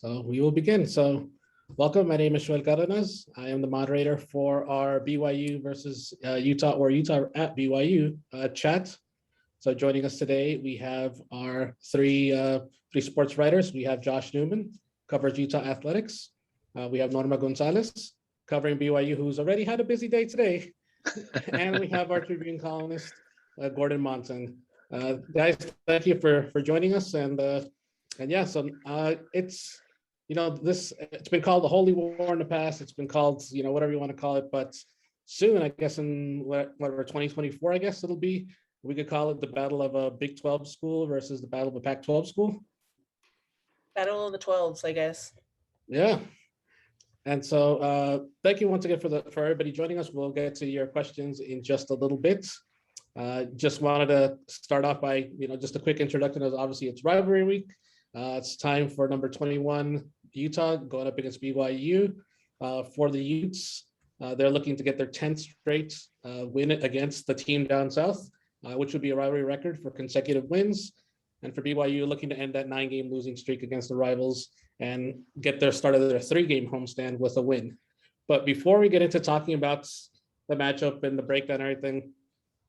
So we will begin. So welcome. My name is Joel Cárdenas. I am the moderator for our BYU versus Utah or Utah at BYU chat. So joining us today, we have our three sports writers. We have Josh Newman, covers Utah athletics. We have Norma Gonzalez, covering BYU, who's already had a busy day today. And we have our Tribune columnist, Gordon Monson. Guys, thank you for joining us. And yeah, so it's, it's been called the Holy War in the past. It's been called, whatever you want to call it. But soon, I guess in whatever 2024, I guess it'll be, we could call it the battle of a Big 12 school versus the battle of a Pac-12 school. Battle of the 12s, I guess. Yeah. And so thank you once again for everybody joining us. We'll get to your questions in just a little bit. Just wanted to start off by, just a quick introduction. As obviously it's rivalry week. It's time for number 21 Utah going up against BYU. For the Utes, they're looking to get their 10th straight win against the team down south, which would be a rivalry record for consecutive wins. And for BYU, looking to end that 9-game losing streak against the rivals and get their start of their 3-game homestand with a win. But before we get into talking about the matchup and the breakdown and everything,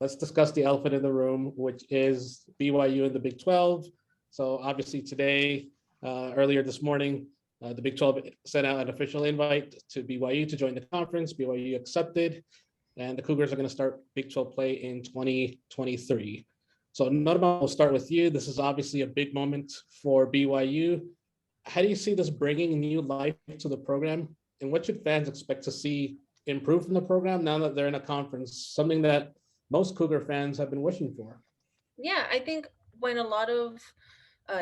let's discuss the elephant in the room, which is BYU in the Big 12. So obviously today, earlier this morning, the Big 12 sent out an official invite to BYU to join the conference. BYU accepted, and the Cougars are going to start Big 12 play in 2023. So Norma, we'll start with you. This is obviously a big moment for BYU. How do you see this bringing new life to the program? And what should fans expect to see improve from the program now that they're in a conference, something that most Cougar fans have been wishing for? Yeah, I think when a lot of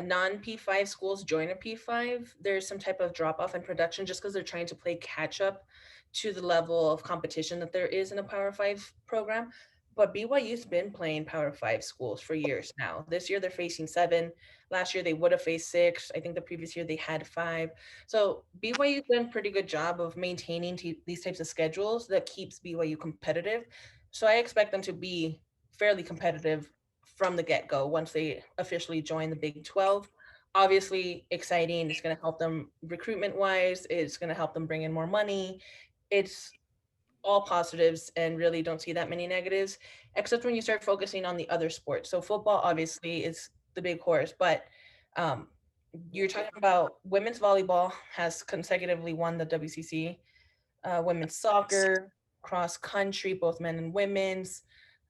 non-P5 schools join a P5, there's some type of drop-off in production just because they're trying to play catch-up to the level of competition that there is in a Power 5 program. But BYU's been playing Power 5 schools for years now. This year they're facing 7. Last year they would have faced 6. I think the previous year they had 5. So BYU's done a pretty good job of maintaining these types of schedules that keeps BYU competitive. So I expect them to be fairly competitive from the get-go once they officially join the Big 12. Obviously exciting. It's going to help them recruitment-wise. It's going to help them bring in more money. It's all positives and really don't see that many negatives, except when you start focusing on the other sports. So football obviously is the big horse, but you're talking about women's volleyball has consecutively won the WCC, women's soccer, cross country, both men and women's.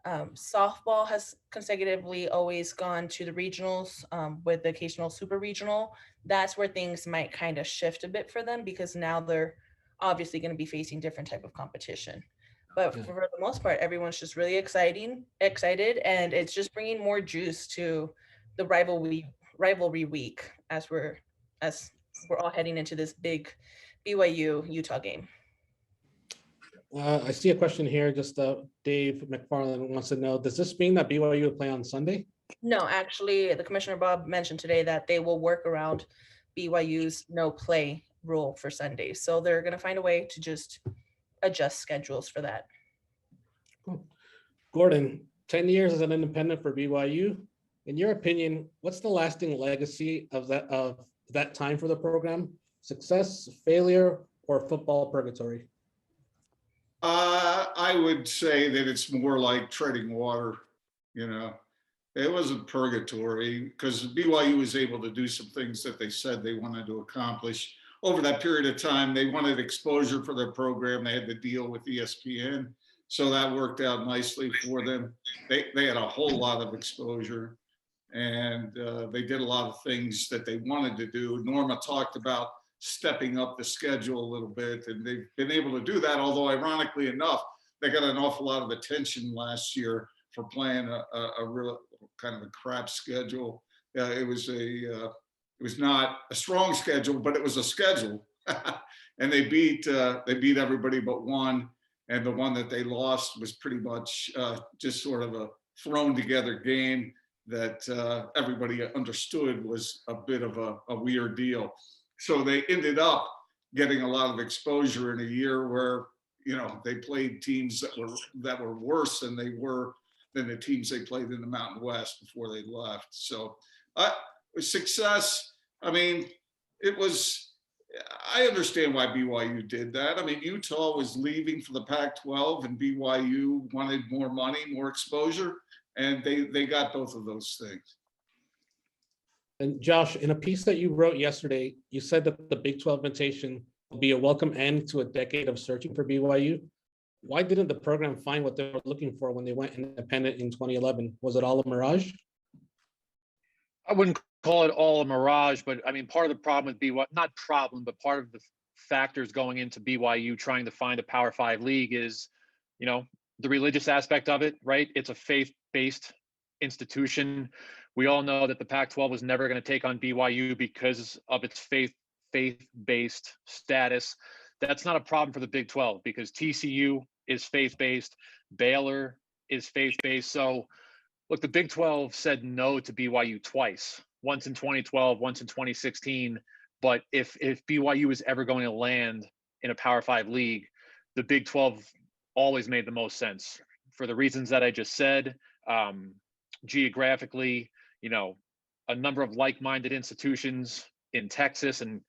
Softball has consecutively always gone to the regionals with the occasional super regional. That's where things might kind of shift a bit for them because now they're obviously going to be facing different type of competition. But for the most part, everyone's just really excited, and it's just bringing more juice to the rivalry week as we're all heading into this big BYU Utah game. I see a question here. Just Dave McFarland wants to know, does this mean that BYU will play on Sunday? No, actually, the Commissioner Bob mentioned today that they will work around BYU's no play rule for Sundays. So they're going to find a way to just adjust schedules for that. Cool. Gordon, 10 years as an independent for BYU. In your opinion, what's the lasting legacy of that time for the program? Success, failure, or football purgatory? I would say that it's more like treading water. It wasn't purgatory because BYU was able to do some things that they said they wanted to accomplish over that period of time. They wanted exposure for their program. They had to deal with ESPN, so that worked out nicely for them. They had a whole lot of exposure, and they did a lot of things that they wanted to do. Norma talked about stepping up the schedule a little bit, and they've been able to do that, although ironically enough, they got an awful lot of attention last year for playing a real kind of a crap schedule. It was not a strong schedule, but it was a schedule. And they beat everybody but one, and the one that they lost was pretty much just sort of a thrown together game that everybody understood was a bit of a weird deal. So they ended up getting a lot of exposure in a year where, they played teams that were worse than the teams they played in the Mountain West before they left. So success, I mean, it was I understand why BYU did that. I mean, Utah was leaving for the Pac-12 and BYU wanted more money, more exposure, and they got both of those things. And Josh, in a piece that you wrote yesterday, you said that the Big 12 invitation will be a welcome end to a decade of searching for BYU. Why didn't the program find what they were looking for when they went independent in 2011? Was it all a mirage? I wouldn't call it all a mirage, but I mean, part of the problem with BYU, not problem, but part of the factors going into BYU trying to find a Power 5 league is, you know, the religious aspect of it, right? It's a faith-based institution. We all know that the Pac-12 was never going to take on BYU because of its faith-based status. That's not a problem for the Big 12 because TCU is faith-based, Baylor is faith-based. So look, the Big 12 said no to BYU twice, once in 2012, once in 2016. But if BYU is ever going to land in a Power 5 league, the Big 12 always made the most sense for the reasons that I just said. Geographically, you know, a number of like-minded institutions in Texas and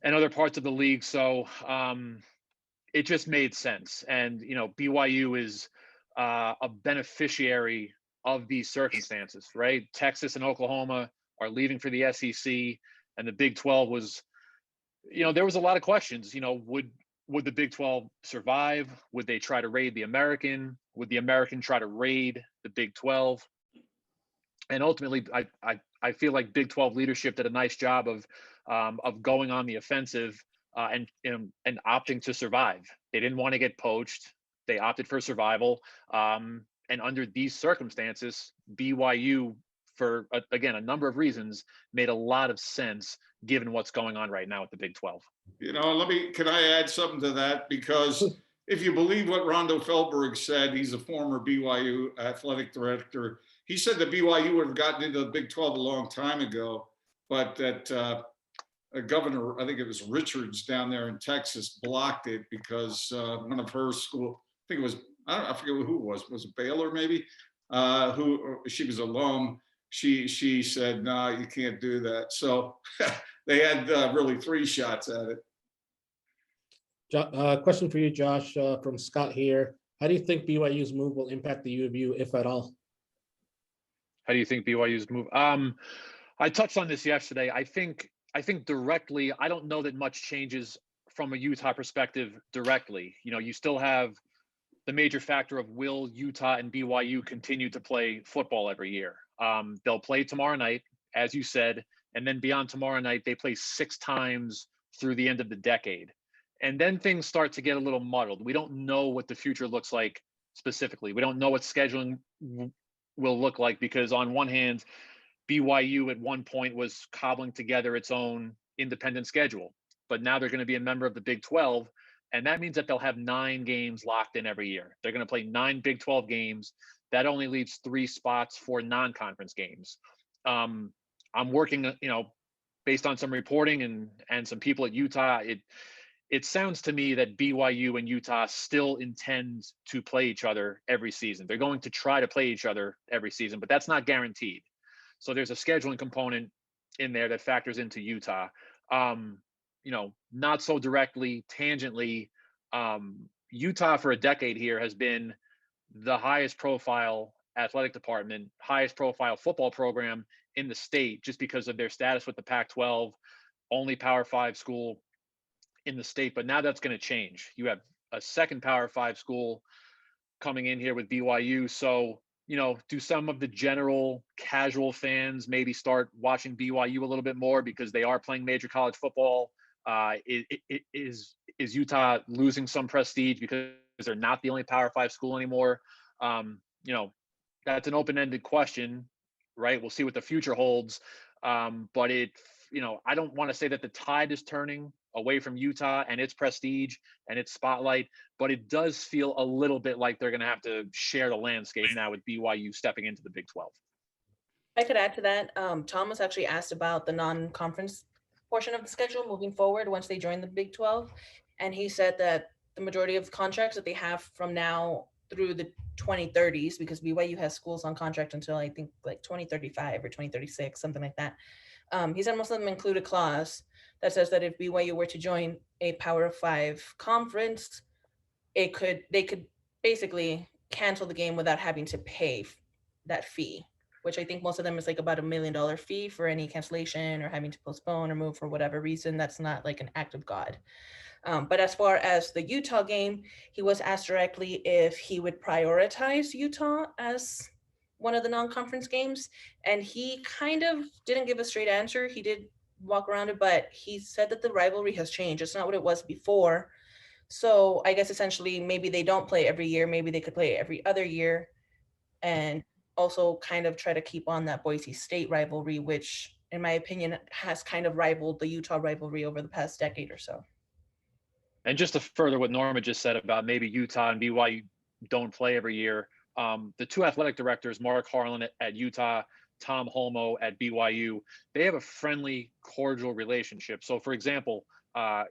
other parts of the league. So it just made sense. And, you know, BYU is a beneficiary of these circumstances, right? Texas and Oklahoma are leaving for the SEC, and the Big 12 was, you know, there was a lot of questions. You know, would the Big 12 survive? Would they try to raid the American? Would the American try to raid the Big 12? And ultimately, I feel like Big 12 leadership did a nice job of going on the offensive and opting to survive. They didn't want to get poached. They opted for survival. And under these circumstances, BYU, for again a number of reasons, made a lot of sense given what's going on right now with the Big 12. You know, can I add something to that? Because if you believe what Rondo Feldberg said, he's a former BYU athletic director. He said that BYU would have gotten into the Big 12 a long time ago, but that a governor, I think it was Richards down there in Texas, blocked it because one of her school, I think it was, I forget who it was it Baylor maybe? She was alum. She said, no, you can't do that. So they had really 3 shots at it. Question for you, Josh, from Scott here. How do you think BYU's move will impact the U of U, if at all? How do you think BYU's move? I touched on this yesterday. I think directly, I don't know that much changes from a Utah perspective directly. You know, you still have the major factor of will Utah and BYU continue to play football every year. They'll play tomorrow night, as you said, and then beyond tomorrow night, they play 6 times through the end of the decade. And then things start to get a little muddled. We don't know what the future looks like specifically. We don't know what scheduling will look like because on one hand, BYU at one point was cobbling together its own independent schedule, but now they're going to be a member of the Big 12. And that means that they'll have 9 games locked in every year. They're going to play 9 Big 12 games. That only leaves 3 spots for non-conference games. I'm working, you know, based on some reporting and some people at Utah. It sounds to me that BYU and Utah still intend to play each other every season. They're going to try to play each other every season, but that's not guaranteed. So there's a scheduling component in there that factors into Utah. You know, not so directly, tangentially, Utah for a decade here has been the highest profile athletic department, highest profile football program in the state, just because of their status with the Pac-12, only Power 5 school in the state. But now that's going to change. You have a second Power 5 school coming in here with BYU. So, you know, do some of the general casual fans maybe start watching BYU a little bit more because they are playing major college football? Is Utah losing some prestige because they're not the only Power 5 school anymore? You know, that's an open-ended question, right? We'll see what the future holds. But you know, I don't want to say that the tide is turning away from Utah and its prestige and its spotlight, but it does feel a little bit like they're going to have to share the landscape now with BYU stepping into the Big 12. I could add to that. Thomas actually asked about the non-conference portion of the schedule moving forward once they join the Big 12. And he said that the majority of contracts that they have from now through the 2030s, because BYU has schools on contract until I think like 2035 or 2036, something like that. He said most of them include a clause that says that if BYU were to join a Power 5 conference, they could basically cancel the game without having to pay that fee, which I think most of them is like about $1 million fee for any cancellation or having to postpone or move for whatever reason. That's not like an act of God. But as far as the Utah game, he was asked directly if he would prioritize Utah as one of the non-conference games. And he kind of didn't give a straight answer. He did walk around it, but he said that the rivalry has changed. It's not what it was before. So I guess essentially maybe they don't play every year. Maybe they could play every other year, and also kind of try to keep on that Boise State rivalry, which in my opinion has kind of rivaled the Utah rivalry over the past decade or so. And just to further what Norma just said about maybe Utah and BYU don't play every year, the two athletic directors, Mark Harlan at Utah, Tom Holmoe at BYU, they have a friendly, cordial relationship. So, for example,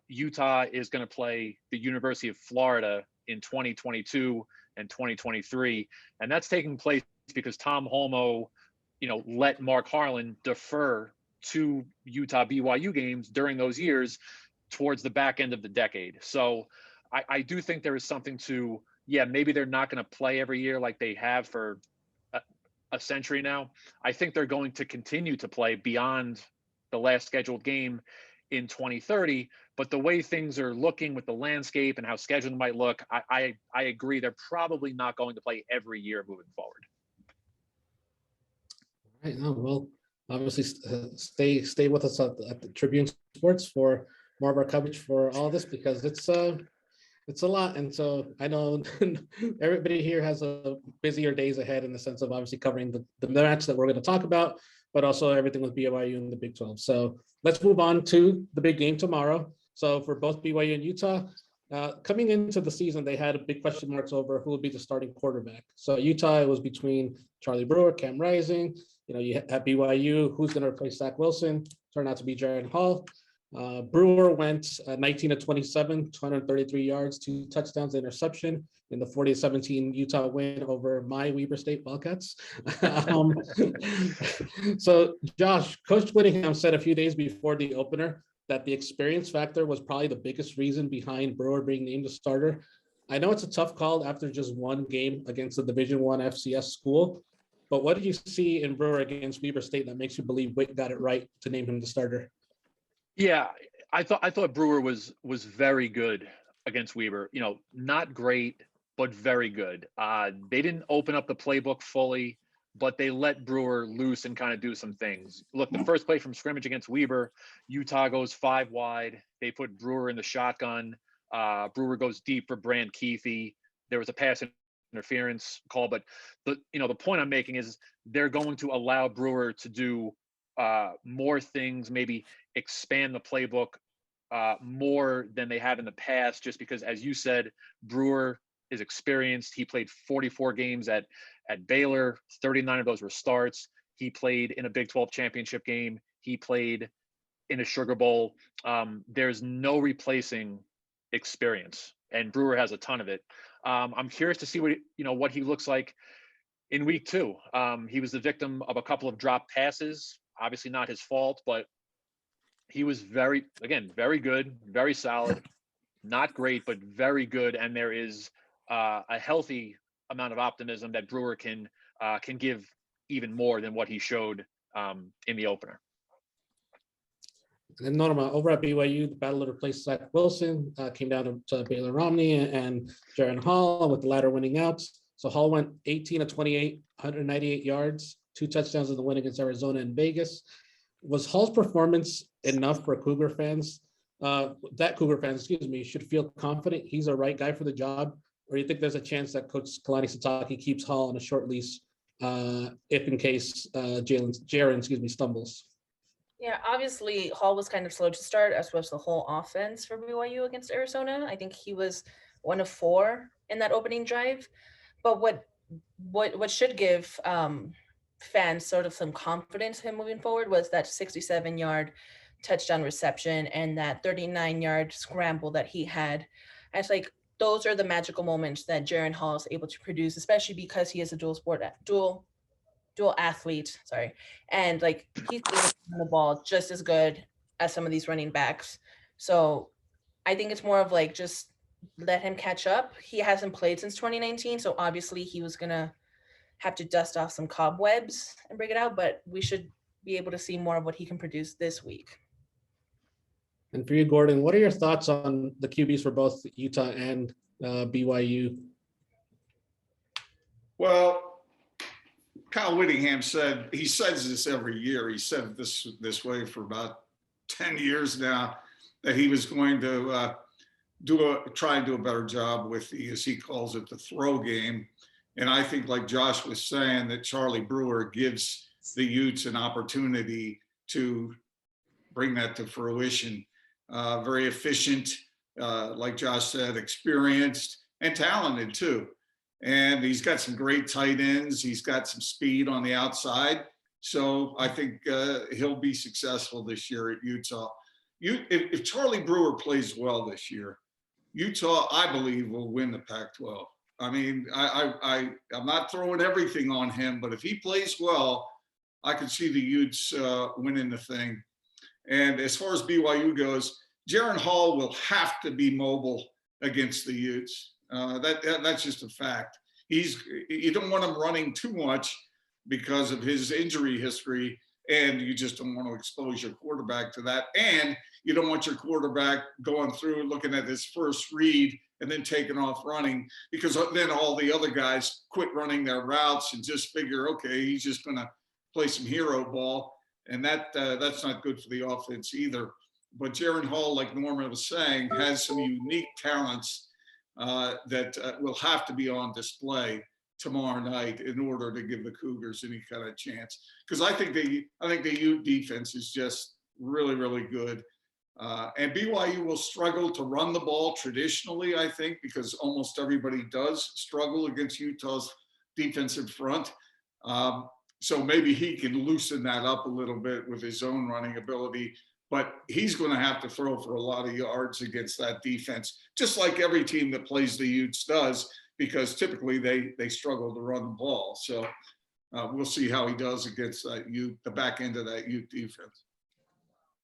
Utah is going to play the University of Florida in 2022 and 2023, and that's taking place because Tom Holmoe, let Mark Harlan defer to Utah BYU games during those years towards the back end of the decade. So I do think there is something to, maybe they're not going to play every year like they have for a century now. I think they're going to continue to play beyond the last scheduled game in 2030. But the way things are looking with the landscape and how scheduling might look, I agree they're probably not going to play every year moving forward. Right. No, well, obviously stay with us at the Tribune Sports for more of our coverage for all this, because it's a lot. And so I know everybody here has a busier days ahead in the sense of obviously covering the match that we're going to talk about, but also everything with BYU and the Big 12. So let's move on to the big game tomorrow. So for both BYU and Utah, coming into the season, they had big question marks over who would be the starting quarterback. So Utah, it was between Charlie Brewer, Cam Rising. You have BYU, who's going to replace Zach Wilson? Turned out to be Jaron Hall. Brewer went 19 of 27, 233 yards, 2 touchdowns, interception in the 40-17 Utah win over my Weber State Wildcats. So Josh, Coach Whittingham said a few days before the opener that the experience factor was probably the biggest reason behind Brewer being named a starter. I know it's a tough call after just one game against the Division I FCS school, but what did you see in Brewer against Weber State that makes you believe Witt got it right to name him the starter? Yeah, I thought Brewer was very good against Weber. Not great, but very good. They didn't open up the playbook fully, but they let Brewer loose and kind of do some things. Look, the first play from scrimmage against Weber, Utah goes 5 wide. They put Brewer in the shotgun. Brewer goes deep for Brand Keithy. There was a pass interference call, but the point I'm making is they're going to allow Brewer to do more things, maybe expand the playbook more than they have in the past, just because, as you said, Brewer is experienced. He played 44 games at Baylor. 39 of those were starts. He played in a Big 12 championship game. He played in a Sugar Bowl. There's no replacing experience, and Brewer has a ton of it. I'm curious to see what he looks like in week 2. He was the victim of a couple of dropped passes. Obviously not his fault, but he was very good, very solid, not great, but very good. And there is a healthy amount of optimism that Brewer can give even more than what he showed in the opener. And Norma, over at BYU, the battle to replace Zach Wilson came down to Baylor Romney and Jaron Hall, with the latter winning out. So Hall went 18 of 28, 198 yards, 2 touchdowns in the win against Arizona and Vegas. Was Hall's performance enough for Cougar fans? Should feel confident he's the right guy for the job, or do you think there's a chance that Coach Kalani Sitake keeps Hall on a short leash if in case Jaron stumbles? Yeah, obviously Hall was kind of slow to start, as was the whole offense for BYU against Arizona. I think he was 1 of 4 in that opening drive. But what should give fans sort of some confidence in him moving forward was that 67-yard touchdown reception and that 39-yard scramble that he had. And it's like, those are the magical moments that Jaren Hall is able to produce, especially because he is a dual athlete. Sorry, and like he's able to run the ball just as good as some of these running backs. So I think it's more of like just let him catch up. He hasn't played since 2019, so obviously he was gonna have to dust off some cobwebs and bring it out. But we should be able to see more of what he can produce this week. And for you, Gordon, what are your thoughts on the QBs for both Utah and BYU? Well, Kyle Whittingham said, he says this every year. He said it this way for about 10 years now, that he was going to try and do a better job with the, as he calls it, the throw game. And I think, like Josh was saying, that Charlie Brewer gives the Utes an opportunity to bring that to fruition. Very efficient, like Josh said, experienced and talented too. And he's got some great tight ends. He's got some speed on the outside. So I think he'll be successful this year at Utah. If Charlie Brewer plays well this year, Utah, I believe, will win the Pac-12. I mean, I'm not throwing everything on him, but if he plays well, I can see the Utes winning the thing. And as far as BYU goes, Jaren Hall will have to be mobile against the Utes. That's just a fact. You don't want him running too much because of his injury history, and you just don't want to expose your quarterback to that. And you don't want your quarterback going through looking at his first read and then taking off running, because then all the other guys quit running their routes and just figure, okay, he's just going to play some hero ball. And that's not good for the offense either. But Jaren Hall, like Norma was saying, has some unique talents that will have to be on display tomorrow night in order to give the Cougars any kind of chance. Because I think the Ute defense is just really, really good. And BYU will struggle to run the ball traditionally, I think, because almost everybody does struggle against Utah's defensive front. So maybe he can loosen that up a little bit with his own running ability, but he's going to have to throw for a lot of yards against that defense, just like every team that plays the Utes does, because typically they struggle to run the ball. So we'll see how he does against that the back end of that Ute defense.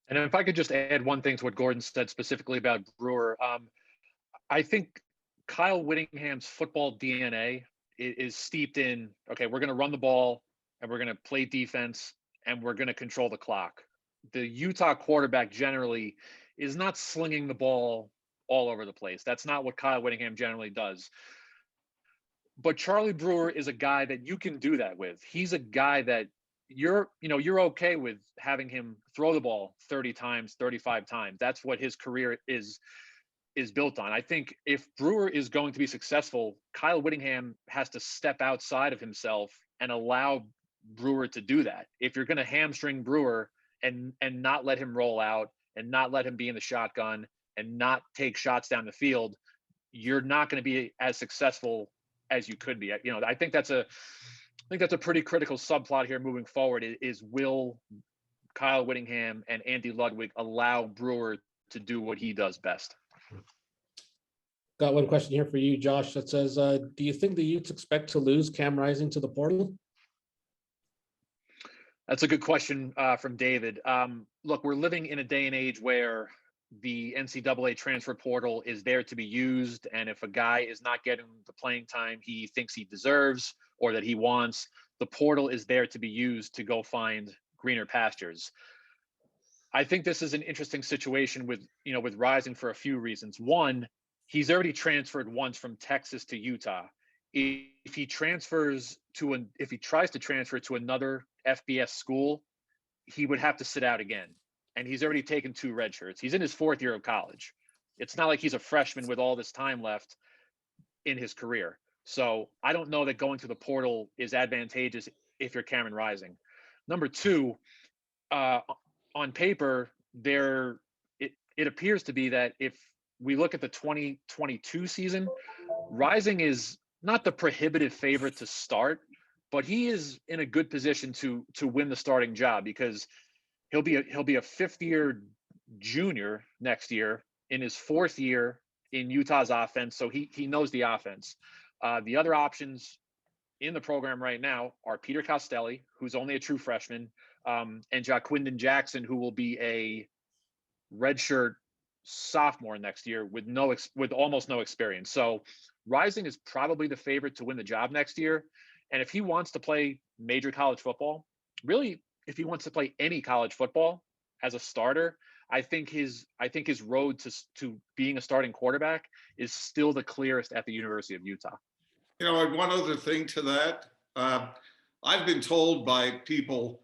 And if I could just add one thing to what Gordon said specifically about Brewer, I think Kyle Whittingham's football DNA is steeped in, okay, we're going to run the ball and we're going to play defense and we're going to control the clock. The Utah quarterback generally is not slinging the ball all over the place. That's not what Kyle Whittingham generally does. But Charlie Brewer is a guy that you can do that with. He's a guy that you're okay with having him throw the ball 30 times, 35 times. That's what his career is built on. I think if Brewer is going to be successful, Kyle Whittingham has to step outside of himself and allow Brewer to do that. If you're going to hamstring Brewer and not let him roll out and not let him be in the shotgun and not take shots down the field, you're not going to be as successful as you could be. I think that's a pretty critical subplot here moving forward is will Kyle Whittingham and Andy Ludwig allow Brewer to do what he does best? Got one question here for you, Josh, that says, do you think the Utes expect to lose Cam Rising to the portal? That's a good question from David. Look, we're living in a day and age where the NCAA transfer portal is there to be used. And if a guy is not getting the playing time he thinks he deserves or that he wants, the portal is there to be used to go find greener pastures. I think this is an interesting situation with Rising for a few reasons. One, he's already transferred once from Texas to Utah. If he tries to transfer to another FBS school, he would have to sit out again. And he's already taken 2 red shirts. He's in his 4th year of college. It's not like he's a freshman with all this time left in his career. So I don't know that going to the portal is advantageous if you're Cameron Rising. Number 2, on paper, it appears to be that if we look at the 2022 season, Rising is not the prohibitive favorite to start, but he is in a good position to win the starting job because he'll be a 5th year junior next year in his 4th year in Utah's offense, so he knows the offense. The other options in the program right now are Peter Costelli, who's only a true freshman, and Jaquindon Jackson, who will be a redshirt sophomore next year with almost no experience. So Rising is probably the favorite to win the job next year. And if he wants to play major college football, really, if he wants to play any college football as a starter, I think his road to being a starting quarterback is still the clearest at the University of Utah. You know, one other thing to that, I've been told by people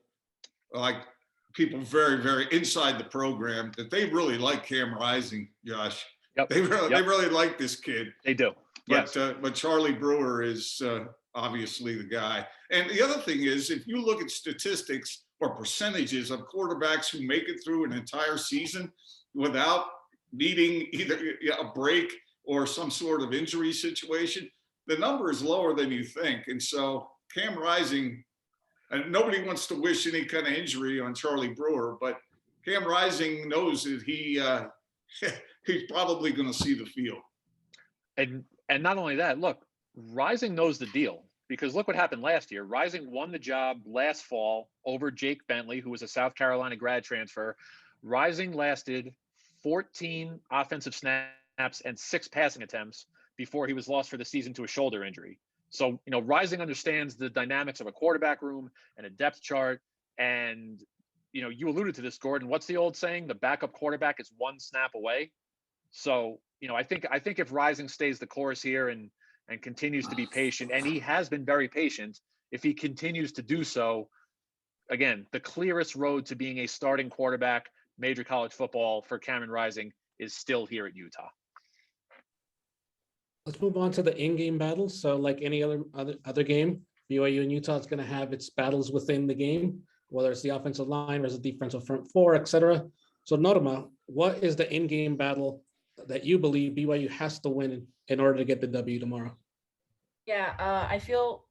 very, very inside the program that they really like Cam Rising, Josh. Yep. They really like this kid. They do. But Yes. But Charlie Brewer is obviously the guy. And the other thing is, if you look at statistics or percentages of quarterbacks who make it through an entire season without needing either a break or some sort of injury situation, the number is lower than you think. And so Cam Rising, and nobody wants to wish any kind of injury on Charlie Brewer, but Cam Rising knows that he's probably going to see the field. And not only that, look, Rising knows the deal, because look what happened last year. Rising won the job last fall over Jake Bentley, who was a South Carolina grad transfer. Rising lasted 14 offensive snaps and 6 passing attempts before he was lost for the season to a shoulder injury. So, Rising understands the dynamics of a quarterback room and a depth chart. And, you alluded to this, Gordon. What's the old saying? The backup quarterback is 1 snap away. So, I think if Rising stays the course here and continues to be patient, and he has been very patient, if he continues to do so, again, the clearest road to being a starting quarterback, major college football for Cameron Rising is still here at Utah. Let's move on to the in-game battles. So like any other game, BYU and Utah is going to have its battles within the game, whether it's the offensive line versus defensive front four, etc. So Norma, what is the in-game battle that you believe BYU has to win in order to get the W tomorrow? Yeah, I feel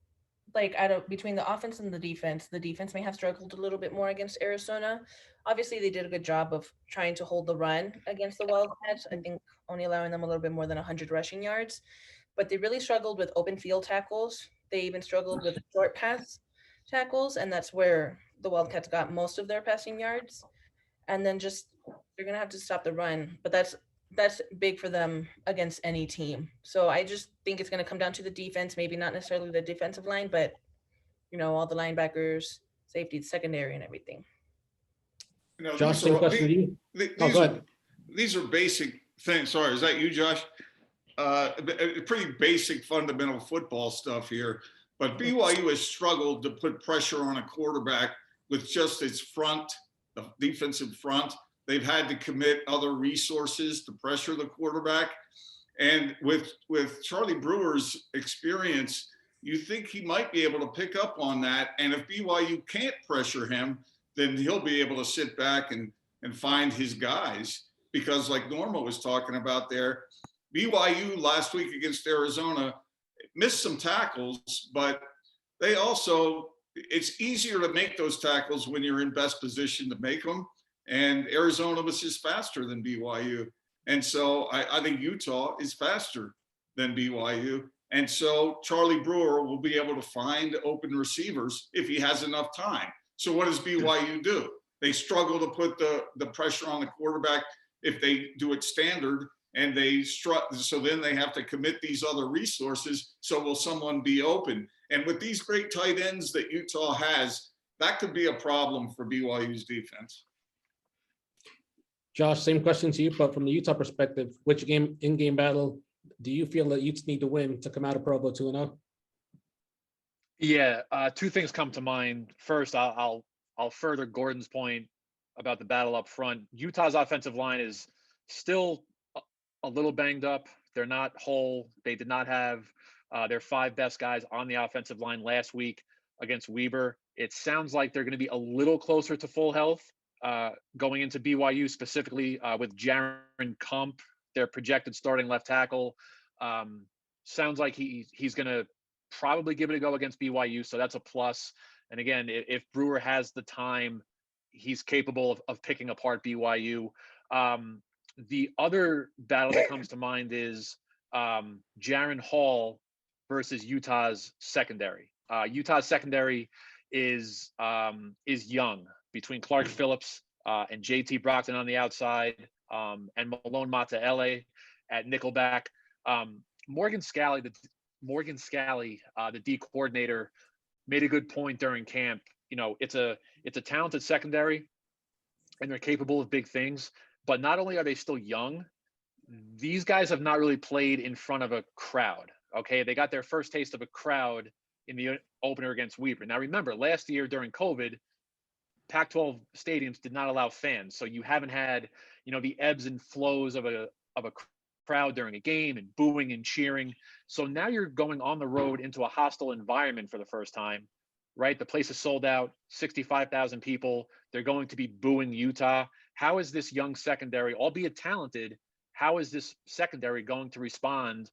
like between the offense and the defense may have struggled a little bit more against Arizona. Obviously, they did a good job of trying to hold the run against the Wildcats. I think only allowing them a little bit more than 100 rushing yards, but they really struggled with open field tackles. They even struggled with short pass tackles, and that's where the Wildcats got most of their passing yards. And then they're gonna have to stop the run, but that's big for them against any team. So I just think it's going to come down to the defense, maybe not necessarily the defensive line, but all the linebackers, safety, secondary, and everything. Josh, same question to you. Go ahead. These are basic things. Sorry, is that you, Josh? Pretty basic fundamental football stuff here. But BYU has struggled to put pressure on a quarterback with just its front, the defensive front. They've had to commit other resources to pressure the quarterback. And with Charlie Brewer's experience, you think he might be able to pick up on that. And if BYU can't pressure him, then he'll be able to sit back and find his guys. Because like Norma was talking about there, BYU last week against Arizona missed some tackles, but they also, it's easier to make those tackles when you're in best position to make them. And Arizona was just faster than BYU. And so I think Utah is faster than BYU. And so Charlie Brewer will be able to find open receivers if he has enough time. So what does BYU do? They struggle to put the pressure on the quarterback if they do it standard, and so then they have to commit these other resources. So will someone be open? And with these great tight ends that Utah has, that could be a problem for BYU's defense. Josh, same question to you, but from the Utah perspective, which in-game battle do you feel that Utes need to win to come out of Provo 2-0? Yeah, 2 things come to mind. First, I'll further Gordon's point about the battle up front. Utah's offensive line is still a little banged up. They're not whole. They did not have their 5 best guys on the offensive line last week against Weber. It sounds like they're going to be a little closer to full health going into BYU, specifically with Jaron Kump, their projected starting left tackle. Sounds like he's going to probably give it a go against BYU, so that's a plus. And again, if Brewer has the time, he's capable of picking apart BYU. The other battle that comes to mind is Jaron Hall versus Utah's secondary. Utah's secondary is young, between Clark Phillips and JT Brockton on the outside, and Malone Mataele at nickelback. Morgan Scally, the D coordinator, made a good point during camp. You know, it's a talented secondary, and they're capable of big things. But not only are they still young, these guys have not really played in front of a crowd. Okay, they got their first taste of a crowd in the opener against Weber. Now remember, last year during COVID, Pac-12 stadiums did not allow fans, so you haven't had, you know, the ebbs and flows of a crowd during a game and booing and cheering. So now you're going on the road into a hostile environment for the first time, right? The place is sold out, 65,000 people. They're going to be booing Utah. How is this young secondary, albeit talented, how is this secondary going to respond,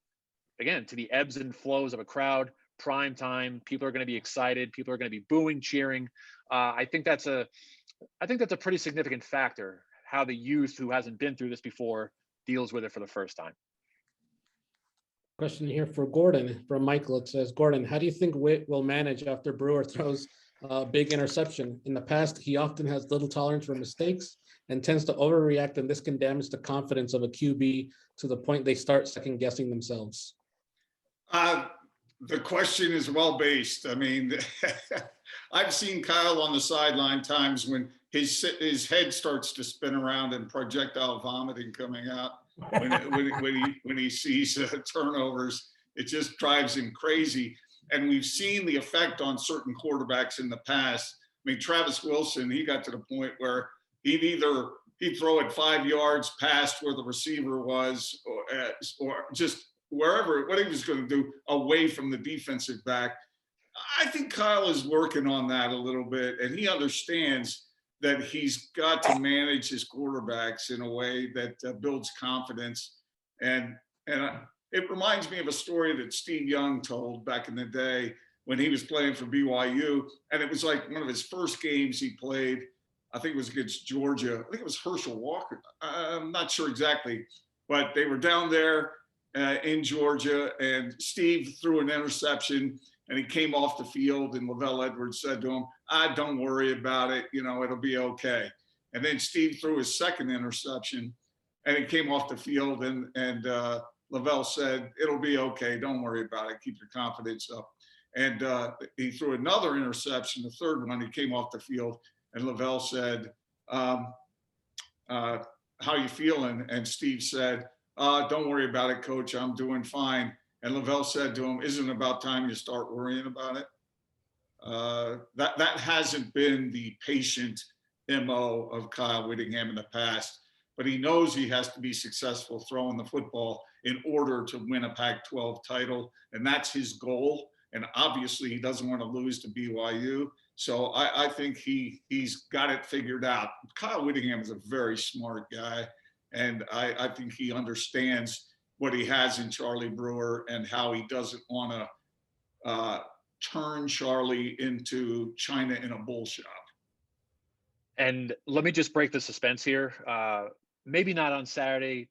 again, to the ebbs and flows of a crowd? Prime time, people are going to be excited, people are going to be booing, cheering. I think that's a pretty significant factor, how the youth who hasn't been through this before deals with it for the first time. Question here for Gordon from Michael. It says, Gordon, how do you think Witt will manage after Brewer throws a big interception? In the past, he often has little tolerance for mistakes and tends to overreact, and this can damage the confidence of a QB to the point they start second guessing themselves. The question is well-based. I mean, I've seen Kyle on the sideline times when his head starts to spin around and projectile vomiting coming out when he sees turnovers. It just drives him crazy. And we've seen the effect on certain quarterbacks in the past. I mean, Travis Wilson, he got to the point where he'd throw it 5 yards past where the receiver was, or just wherever, what he was going to do away from the defensive back. I think Kyle is working on that a little bit, and he understands that he's got to manage his quarterbacks in a way that builds confidence. And it reminds me of a story that Steve Young told back in the day when he was playing for BYU. And it was like one of his first games he played, I think it was against Georgia. I think it was Herschel Walker. I'm not sure exactly, but they were down there in Georgia, and Steve threw an interception, and he came off the field, and Lavelle Edwards said to him, don't worry about it. You know, it'll be okay. And then Steve threw his second interception, and he came off the field, and Lavelle said, it'll be okay. Don't worry about it. Keep your confidence up. And he threw another interception, the third one. He came off the field, and Lavelle said, how you feeling? And Steve said, don't worry about it, coach. I'm doing fine. And Lavelle said to him, isn't it about time you start worrying about it? That hasn't been the patient MO of Kyle Whittingham in the past, but he knows he has to be successful throwing the football in order to win a Pac-12 title. And that's his goal. And obviously he doesn't want to lose to BYU. So I think he's got it figured out. Kyle Whittingham is a very smart guy. And I think he understands what he has in Charlie Brewer and how he doesn't want to turn Charlie into China in a bull shop. And let me just break the suspense here. Maybe not on Saturday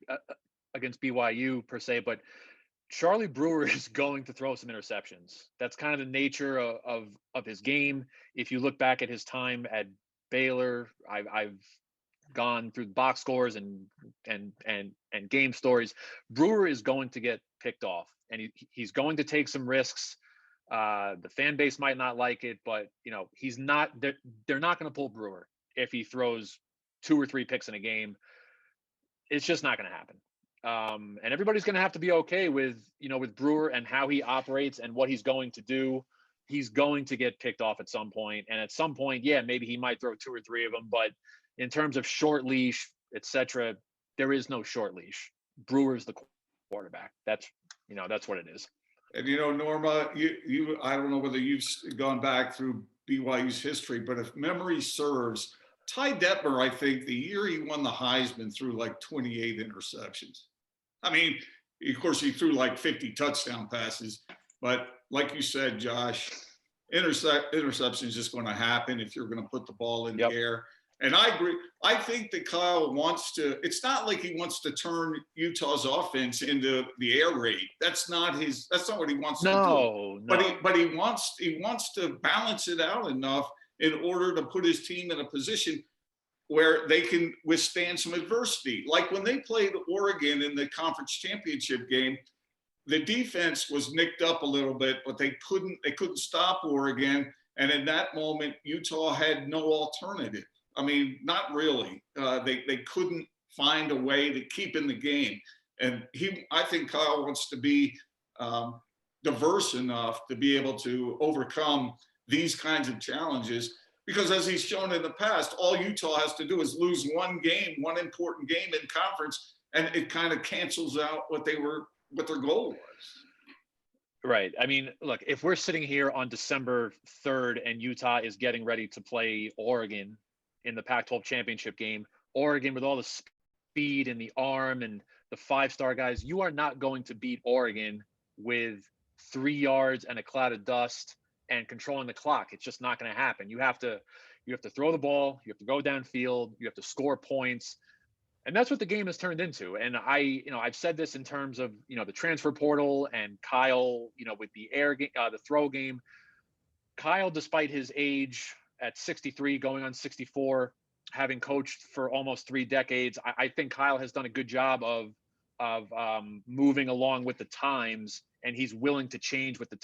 against BYU per se, but Charlie Brewer is going to throw some interceptions. That's kind of the nature of his game. If you look back at his time at Baylor, I've gone through the box scores and game stories. Brewer is going to get picked off, and he's going to take some risks. The fan base might not like it, but you know, he's not. They're not going to pull Brewer if he throws 2 or 3 picks in a game. It's just not going to happen. And everybody's going to have to be okay with Brewer and how he operates and what he's going to do. He's going to get picked off at some point, and at some point, yeah, maybe he might throw 2 or 3 of them, but in terms of short leash, etc., there is no short leash. Brewer's the quarterback. That's what it is. And Norma, you I don't know whether you've gone back through BYU's history, but if memory serves, Ty Detmer, I think the year he won the Heisman, threw like 28 interceptions. I mean, of course, he threw like 50 touchdown passes, but like you said, Josh, interception is just going to happen if you're going to put the ball in the air. And I agree. I think that Kyle wants to, it's not like he wants to turn Utah's offense into the air raid. That's not what he wants to do. No. But he wants to balance it out enough in order to put his team in a position where they can withstand some adversity. Like when they played Oregon in the conference championship game, the defense was nicked up a little bit, but they couldn't stop Oregon. And in that moment, Utah had no alternative. I mean, not really. They couldn't find a way to keep in the game. And I think Kyle wants to be diverse enough to be able to overcome these kinds of challenges. Because as he's shown in the past, all Utah has to do is lose one important game in conference, and it kind of cancels out what their goal was. Right. I mean, look, if we're sitting here on December 3rd and Utah is getting ready to play Oregon in the Pac-12 championship game, Oregon with all the speed and the arm and the 5-star guys, you are not going to beat Oregon with 3 yards and a cloud of dust and controlling the clock. It's just not going to happen. You have to throw the ball, you have to go downfield, you have to score points. And that's what the game has turned into. And I've said this in terms of, the transfer portal and Kyle, with the the throw game. Kyle, despite his age at 63, going on 64, having coached for almost 3 decades, I think Kyle has done a good job of moving along with the times, and he's willing to change with the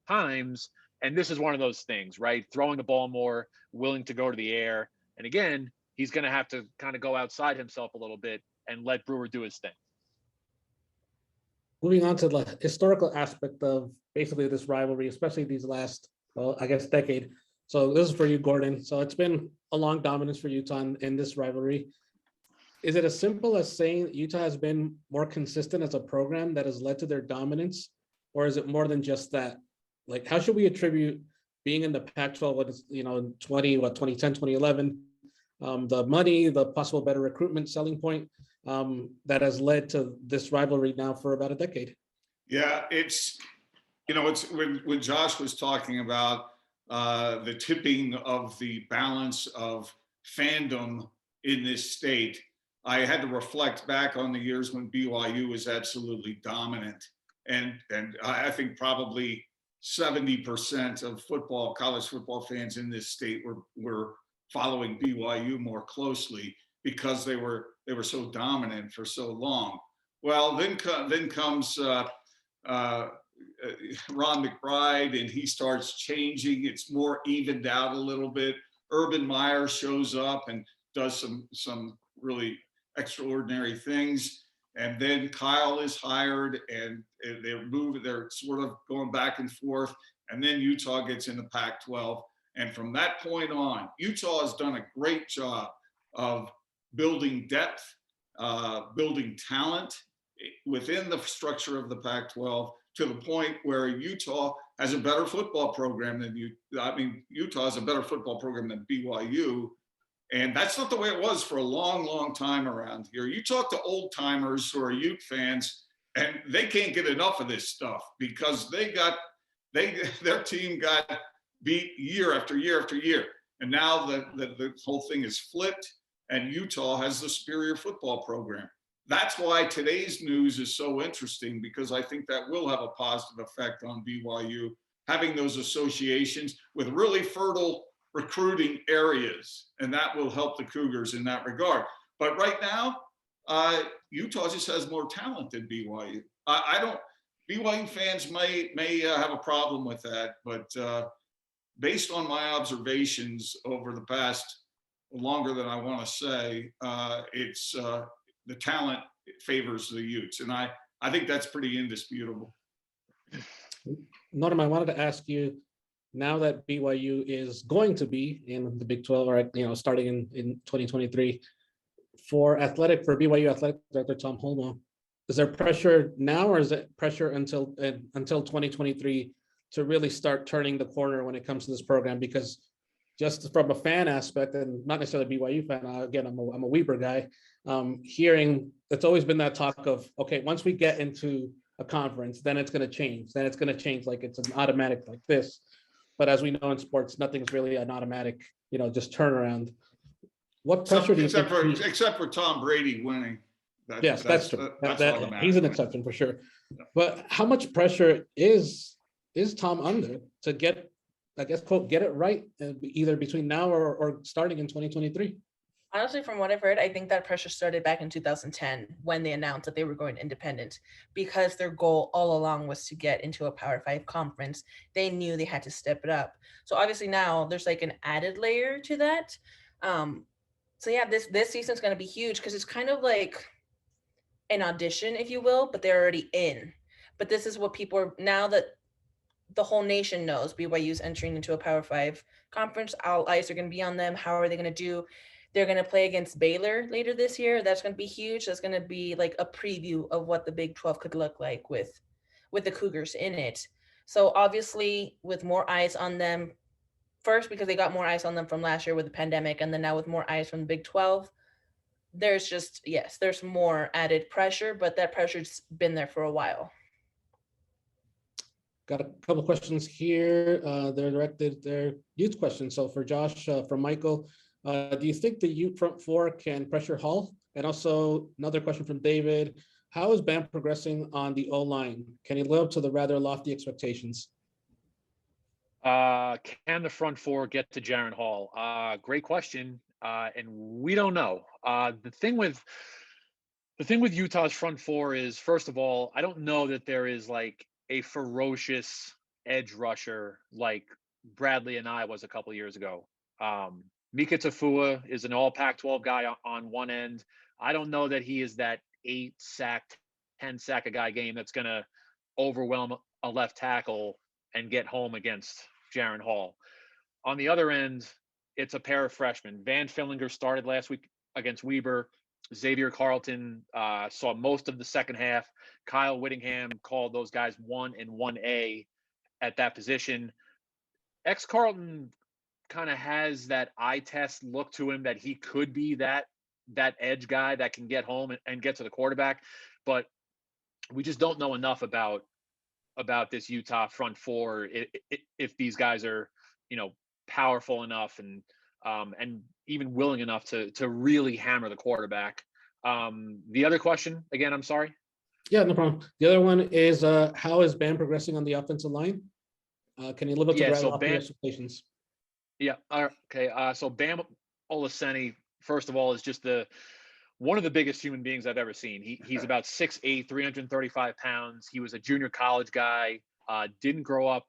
times. And this is one of those things, right? Throwing the ball more, willing to go to the air. And again, he's going to have to kind of go outside himself a little bit and let Brewer do his thing. Moving on to the historical aspect of basically this rivalry, especially these last, decade. So this is for you, Gordon. So it's been a long dominance for Utah in this rivalry. Is it as simple as saying that Utah has been more consistent as a program that has led to their dominance? Or is it more than just that? Like, how should we attribute being in the Pac-12, in 2010, 2011, the money, the possible better recruitment selling point that has led to this rivalry now for about a decade? Yeah, it's when Josh was talking about the tipping of the balance of fandom in this state, I had to reflect back on the years when BYU was absolutely dominant. And I think probably 70% of college football fans in this state were following BYU more closely because they were so dominant for so long. Well, then comes Ron McBride, and he starts changing. It's more evened out a little bit. Urban Meyer shows up and does some really extraordinary things. And then Kyle is hired, and they're sort of going back and forth. And then Utah gets in the Pac-12. And from that point on, Utah has done a great job of building depth, building talent within the structure of the Pac-12 to the point where Utah has a better football program than Utah has a better football program than BYU. And that's not the way it was for a long, long time around here. You talk to old timers who are Ute fans, and they can't get enough of this stuff because their team got beat year after year after year. And now the whole thing is flipped, and Utah has the superior football program. That's why today's news is so interesting, because I think that will have a positive effect on BYU, having those associations with really fertile recruiting areas, and that will help the Cougars in that regard. But right now, Utah just has more talent than BYU. BYU fans may have a problem with that, but based on my observations over the past longer than I want to say, it's the talent favors the Utes, and I think that's pretty indisputable. Norma, I wanted to ask you, now that BYU is going to be in the Big 12, or starting in 2023, for BYU athletic director Tom Holmoe, is there pressure now, or is it pressure until 2023 to really start turning the corner when it comes to this program? Because just from a fan aspect, and not necessarily a BYU fan, again, I'm a Weber guy, hearing it's always been that talk of, okay, once we get into a conference, then it's going to change. Then it's going to change, like it's an automatic like this. But as we know in sports, nothing's really an automatic, just turnaround. what pressure do you Except think? except for Tom Brady winning. Yes, that's true. That's That- automatic. he's an exception for sure. Yeah. But how much pressure is Tom under to get, I guess, quote, get it right, either between now or starting in 2023? Honestly, from what I've heard, I think that pressure started back in 2010 when they announced that they were going independent, because their goal all along was to get into a Power 5 conference. They knew they had to step it up. So obviously now there's like an added layer to that. So yeah, this season's going to be huge because it's kind of like an audition, if you will, but they're already in. But this is what people are, now that the whole nation knows BYU's entering into a Power 5 conference, all eyes are going to be on them. How are they going to do? They're going to play against Baylor later this year. That's going to be huge. That's going to be like a preview of what the Big 12 could look like with the Cougars in it. So obviously, with more eyes on them, first because they got more eyes on them from last year with the pandemic, and then now with more eyes from the Big 12, there's just, yes, there's more added pressure, but that pressure's been there for a while. Got a couple questions here. They're youth questions. So for Josh, from Michael, do you think the youth front four can pressure Hall? And also another question from David: how is Bam progressing on the O-line? Can he live up to the rather lofty expectations? Can the front four get to Jaron Hall? Great question, and we don't know. The thing with Utah's front four is, first of all, I don't know that there is like a ferocious edge rusher like Bradley and I was a couple years ago. Mika Tafua is an all Pac-12 guy on one end. I don't know that he is that 8 sack, 10 sack a guy game that's going to overwhelm a left tackle and get home against Jaron Hall. On the other end, it's a pair of freshmen. Van Fillinger started last week against Weber. Xavier Carlton saw most of the second half. Kyle Whittingham called those guys 1 and 1A at that position. Carlton kind of has that eye test look to him that he could be that edge guy that can get home and get to the quarterback. But we just don't know enough about this Utah front four if these guys are, powerful enough and even willing enough to really hammer the quarterback. The other question again, I'm sorry. Yeah, no problem. The other one is how is Bam progressing on the offensive line? Can he live up to the rather lofty expectations? Yeah. Okay. So Bam Olaseni, first of all, is just one of the biggest human beings I've ever seen. He's about 6'8", 335 pounds. He was a junior college guy, didn't grow up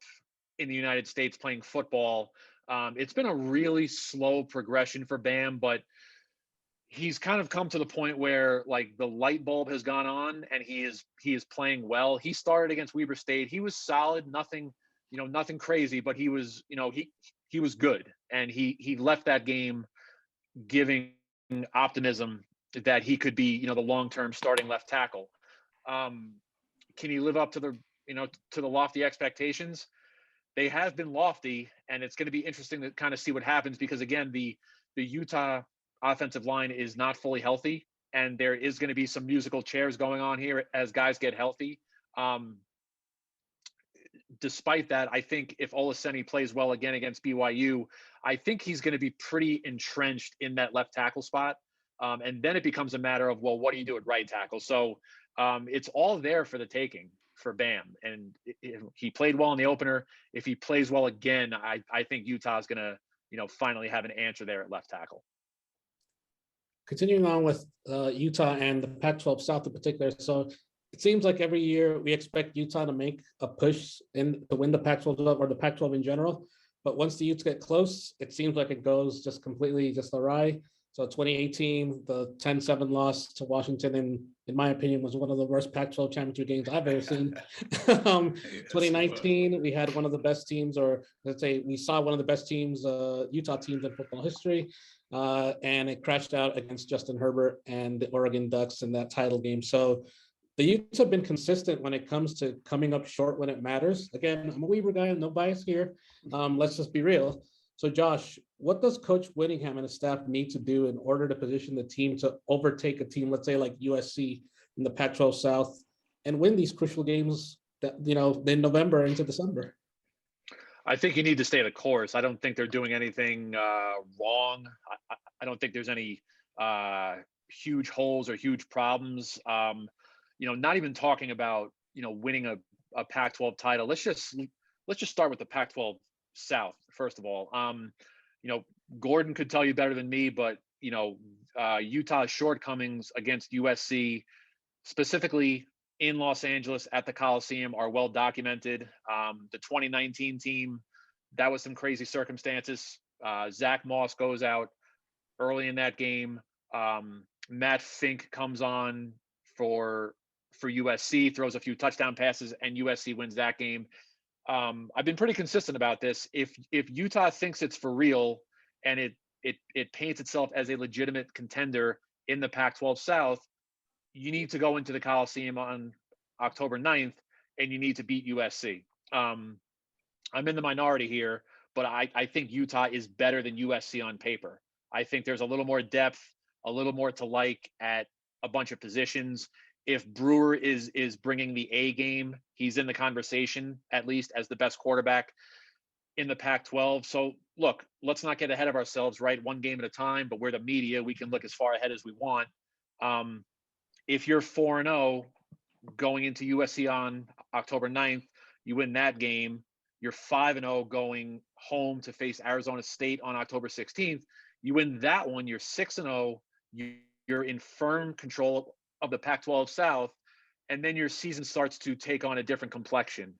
in the United States playing football. It's been a really slow progression for Bam, but he's kind of come to the point where like the light bulb has gone on and he is playing well. He started against Weber State. He was solid, nothing crazy, but he was, he was good. And he left that game giving optimism that he could be, the long-term starting left tackle. Can he live up to the lofty expectations? They have been lofty, and it's going to be interesting to kind of see what happens because again, the Utah offensive line is not fully healthy, and there is going to be some musical chairs going on here as guys get healthy. Despite that, I think if Olaseni plays well again against BYU, I think he's going to be pretty entrenched in that left tackle spot. And then it becomes a matter of, well, what do you do at right tackle? So it's all there for the taking for Bam. And if he played well in the opener. If he plays well again, I think Utah's going to, finally have an answer there at left tackle. Continuing on with Utah and the Pac-12 South in particular. So it seems like every year we expect Utah to make a push to win the Pac-12 or the Pac-12 in general. But once the Utes get close, it seems like it goes just completely awry. So 2018, the 10-7 loss to Washington, in my opinion, was one of the worst Pac-12 championship games I've ever seen. 2019, we had one of the best teams, or let's say we saw one of the best teams, Utah teams in football history. And it crashed out against Justin Herbert and the Oregon Ducks in that title game. So the Utes have been consistent when it comes to coming up short when it matters. Again, I'm a Weber guy, no bias here. Let's just be real. So Josh, what does Coach Whittingham and his staff need to do in order to position the team to overtake a team, let's say like USC in the Pac-12 South, and win these crucial games that, in November into December? I think you need to stay the course. I don't think they're doing anything wrong. I don't think there's any huge holes or huge problems. Not even talking about winning a Pac-12 title. Let's just start with the Pac-12 South first of all. Gordon could tell you better than me, but Utah's shortcomings against USC, specifically in Los Angeles at the Coliseum, are well documented. The 2019 team, that was some crazy circumstances. Zach Moss goes out early in that game. Matt Fink comes on for USC, throws a few touchdown passes, and USC wins that game. I've been pretty consistent about this. If Utah thinks it's for real and it paints itself as a legitimate contender in the Pac-12 South, you need to go into the Coliseum on October 9th and you need to beat USC. I'm in the minority here, but I think Utah is better than USC on paper. I think there's a little more depth, a little more to like at a bunch of positions. If Brewer is bringing the A game, he's in the conversation, at least as the best quarterback in the Pac-12. So look, let's not get ahead of ourselves, right? One game at a time, but we're the media. We can look as far ahead as we want. If you're 4-0 going into USC on October 9th, you win that game. You're 5-0 going home to face Arizona State on October 16th. You win that one, you're 6-0. You're in firm control of the Pac-12 South, and then your season starts to take on a different complexion.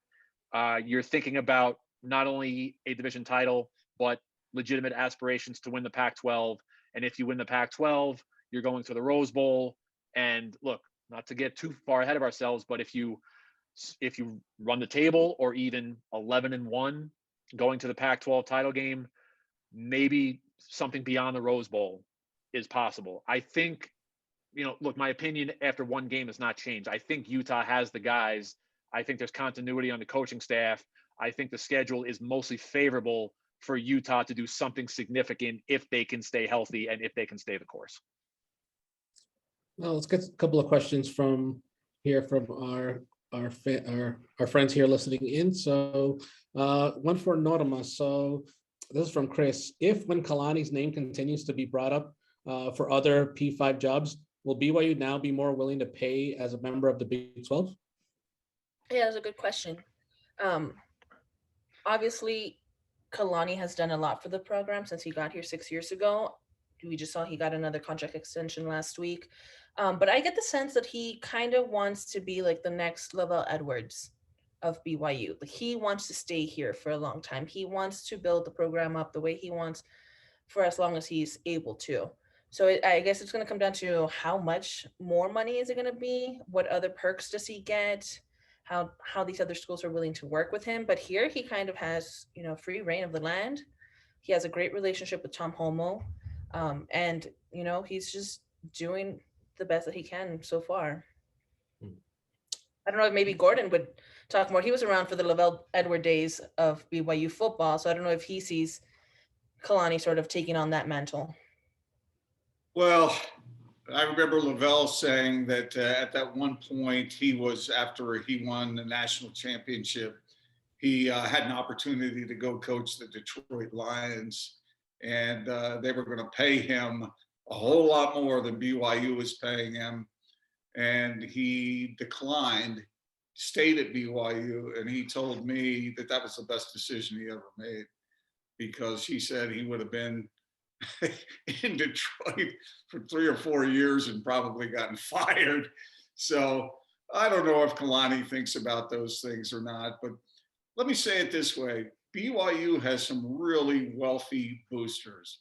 You're thinking about not only a division title, but legitimate aspirations to win the Pac-12. And if you win the Pac-12, you're going to the Rose Bowl. And look, not to get too far ahead of ourselves, but if you run the table, or even 11-1 going to the Pac-12 title game, maybe something beyond the Rose Bowl is possible. I think, look, my opinion after one game has not changed. I think Utah has the guys. I think there's continuity on the coaching staff. I think the schedule is mostly favorable for Utah to do something significant if they can stay healthy and if they can stay the course. Well, let's get a couple of questions from our friends here listening in. So one for Norma. So this is from Chris. If when Kalani's name continues to be brought up for other P5 jobs, will BYU now be more willing to pay as a member of the Big 12? Yeah, that's a good question. Obviously, Kalani has done a lot for the program since he got here 6 years ago. We just saw he got another contract extension last week. But I get the sense that he kind of wants to be like the next Lavelle Edwards of BYU. Like, he wants to stay here for a long time. He wants to build the program up the way he wants for as long as he's able to. So I guess it's going to come down to how much more money is it going to be? What other perks does he get? How these other schools are willing to work with him. But here he kind of has, free reign of the land. He has a great relationship with Tom Homo. And, he's just doing the best that he can so far. I don't know if maybe Gordon would talk more. He was around for the Lavelle Edward days of BYU football. So I don't know if he sees Kalani sort of taking on that mantle. Well, I remember Lavelle saying that at that one point after he won the national championship, he had an opportunity to go coach the Detroit Lions, and they were going to pay him a whole lot more than BYU was paying him. And he declined, stayed at BYU, and he told me that that was the best decision he ever made, because he said he would have been in Detroit for 3 or 4 years and probably gotten fired. So I don't know if Kalani thinks about those things or not, but let me say it this way. BYU has some really wealthy boosters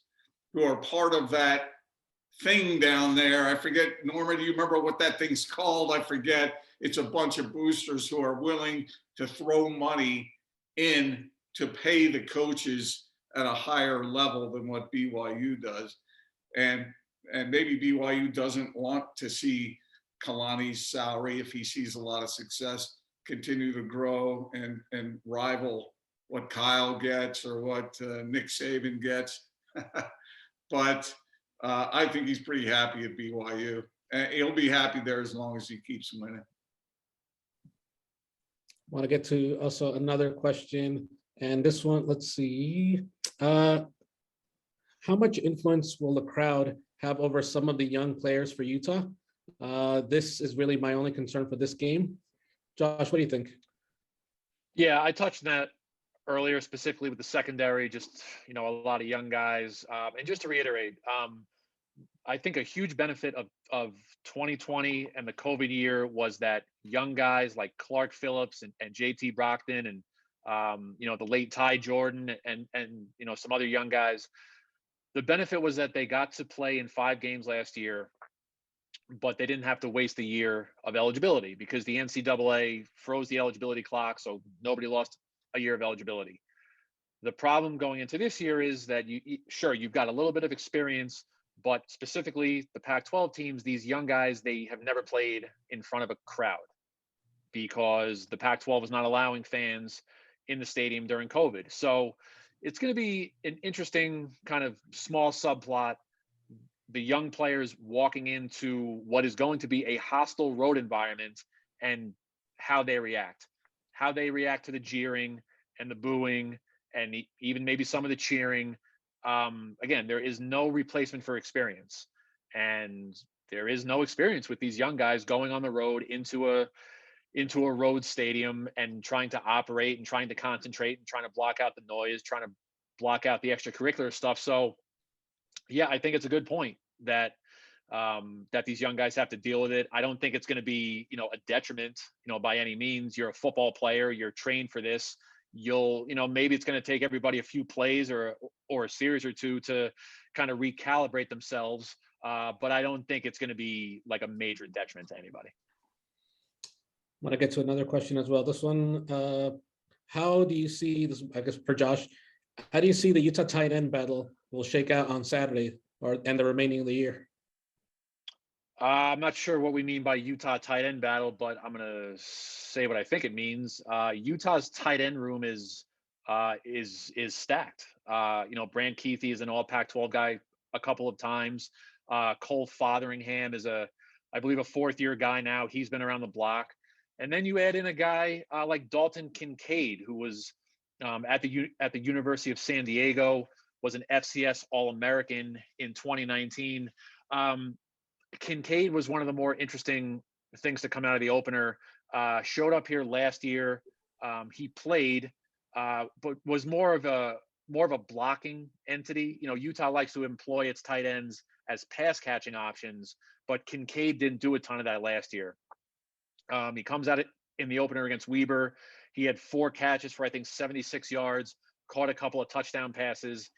who are part of that thing down there. I forget, Norma, do you remember what that thing's called? I forget. It's a bunch of boosters who are willing to throw money in to pay the coaches at a higher level than what BYU does. And maybe BYU doesn't want to see Kalani's salary, if he sees a lot of success, continue to grow and rival what Kyle gets or what Nick Saban gets. But I think he's pretty happy at BYU. And he'll be happy there as long as he keeps winning. Want to get to also another question. And this one, let's see. how much influence will the crowd have over some of the young players for Utah? This is really my only concern for this game. Josh, what do you think? Yeah, I touched on that earlier, specifically with the secondary, just, a lot of young guys. And just to reiterate, I think a huge benefit of 2020 and the COVID year was that young guys like Clark Phillips and JT Brockton and, the late Ty Jordan and some other young guys. The benefit was that they got to play in 5 games last year, but they didn't have to waste a year of eligibility because the NCAA froze the eligibility clock, so nobody lost a year of eligibility. The problem going into this year is that you've got a little bit of experience, but specifically the Pac-12 teams, these young guys, they have never played in front of a crowd because the Pac-12 is not allowing fans in the stadium during COVID. So it's going to be an interesting kind of small subplot. The young players walking into what is going to be a hostile road environment and how they react to the jeering and the booing and even maybe some of the cheering. Again, there is no replacement for experience, and there is no experience with these young guys going on the road into a road stadium and trying to operate and trying to concentrate and trying to block out the noise, trying to block out the extracurricular stuff. So yeah, I think it's a good point that that these young guys have to deal with it. I don't think it's going to be, a detriment, by any means. You're a football player, you're trained for this. Maybe it's going to take everybody a few plays or a series or two to kind of recalibrate themselves. But I don't think it's going to be like a major detriment to anybody. I want to get to another question as well. This one, how do you see this, I guess for Josh, how do you see the Utah tight end battle will shake out on Saturday and the remaining of the year? I'm not sure what we mean by Utah tight end battle, but I'm going to say what I think it means. Utah's tight end room is stacked. Brand Keithy is an all Pac-12 guy a couple of times. Cole Fotheringham is I believe a 4th-year guy now. He's been around the block. And then you add in a guy like Dalton Kincaid, who was at the University of San Diego, was an FCS All-American in 2019. Kincaid was one of the more interesting things to come out of the opener. Showed up here last year. He played, but was more of a blocking entity. Utah likes to employ its tight ends as pass catching options, but Kincaid didn't do a ton of that last year. He comes at it in the opener against Weber. He had 4 catches for, I think, 76 yards, caught a couple of touchdown passes.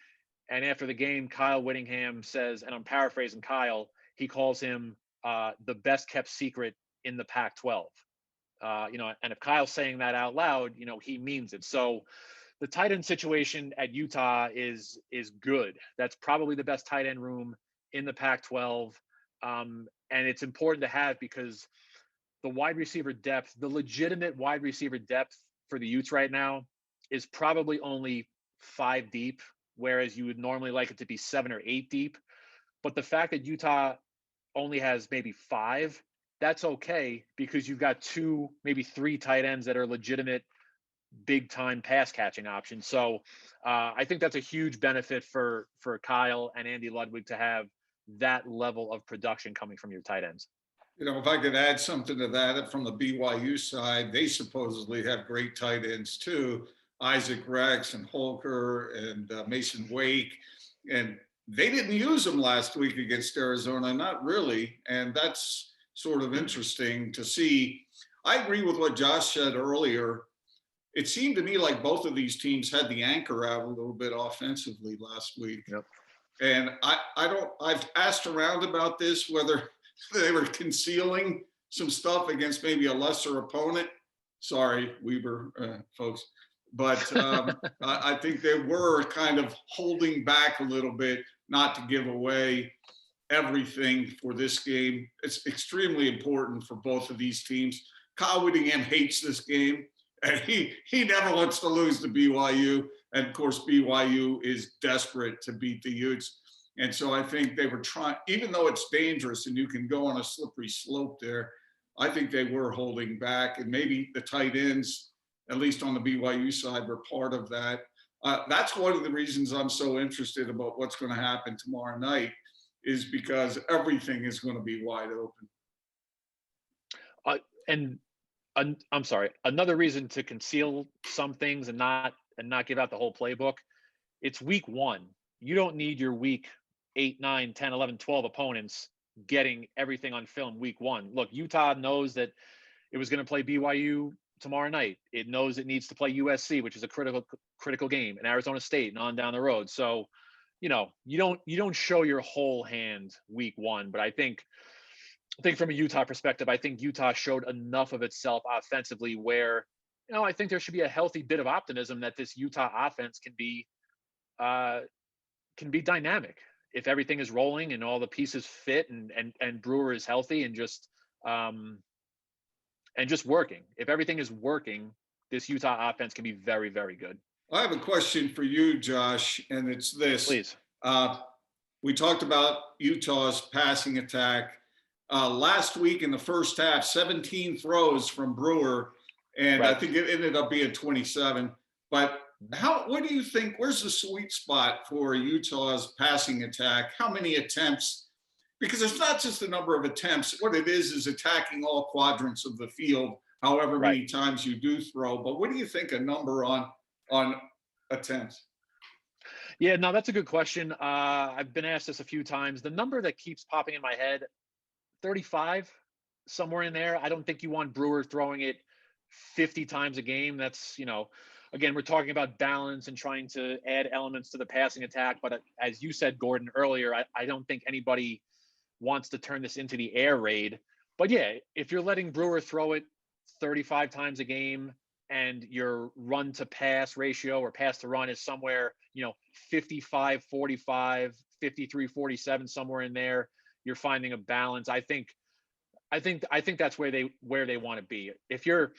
And after the game, Kyle Whittingham says, and I'm paraphrasing Kyle, he calls him the best kept secret in the Pac-12. And if Kyle's saying that out loud, he means it. So the tight end situation at Utah is good. That's probably the best tight end room in the Pac-12. And it's important to have because the wide receiver depth, the legitimate wide receiver depth for the Utes right now is probably only 5 deep, whereas you would normally like it to be 7 or 8 deep. But the fact that Utah only has maybe 5, that's okay because you've got 2, maybe 3 tight ends that are legitimate big time pass catching options. So I think that's a huge benefit for Kyle and Andy Ludwig to have that level of production coming from your tight ends. If I could add something to that from the BYU side, they supposedly have great tight ends too. Isaac Rex and Holker and Mason Wake. And they didn't use them last week against Arizona, not really. And that's sort of interesting to see. I agree with what Josh said earlier. It seemed to me like both of these teams had the anchor out a little bit offensively last week. Yep. And I've asked around about this, whether they were concealing some stuff against maybe a lesser opponent. Sorry, Weber folks. But I think they were kind of holding back a little bit, not to give away everything for this game. It's extremely important for both of these teams. Kyle Whittingham hates this game, and he never wants to lose to BYU. And of course, BYU is desperate to beat the Utes. And so I think they were trying, even though it's dangerous and you can go on a slippery slope there, I think they were holding back. And maybe the tight ends, at least on the BYU side, were part of that. That's one of the reasons I'm so interested about what's going to happen tomorrow night, is because everything is going to be wide open. I'm sorry. Another reason to conceal some things and not give out the whole playbook. It's week 1. You don't need your week 8, 9, 10, 11, 12 opponents getting everything on film week 1. Look, Utah knows that it was going to play BYU tomorrow night. It knows it needs to play USC, which is a critical game, and Arizona State, and on down the road. So, you don't show your whole hand week 1. But I think from a Utah perspective, I think Utah showed enough of itself offensively where, I think there should be a healthy bit of optimism that this Utah offense can be dynamic if everything is rolling and all the pieces fit and Brewer is healthy and just working. If everything is working, this Utah offense can be very, very good. I have a question for you, Josh, and it's this. Please. We talked about Utah's passing attack. Last week in the first half, 17 throws from Brewer, and right. I think it ended up being 27. But what do you think, where's the sweet spot for Utah's passing attack? How many attempts? Because it's not just the number of attempts. What it is attacking all quadrants of the field, however many times you do throw. But what do you think a number on attempts? Yeah, no, that's a good question. I've been asked this a few times. The number that keeps popping in my head, 35, somewhere in there. I don't think you want Brewer throwing it 50 times a game. That's, again, we're talking about balance and trying to add elements to the passing attack. But as you said, Gordon, earlier, I don't think anybody wants to turn this into the air raid. But yeah, if you're letting Brewer throw it 35 times a game and your run to pass ratio or pass to run is somewhere, 55, 45, 53, 47, somewhere in there, you're finding a balance. I think that's where they want to be. If you're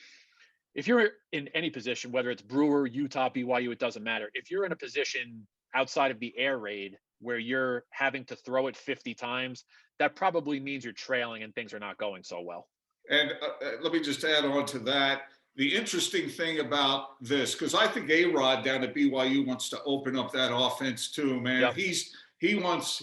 in any position, whether it's Brewer, Utah, BYU, it doesn't matter. If you're in a position outside of the air raid where you're having to throw it 50 times, that probably means you're trailing and things are not going so well. And let me just add on to that. The interesting thing about this, because I think A-Rod down at BYU wants to open up that offense too, man. Yep. He wants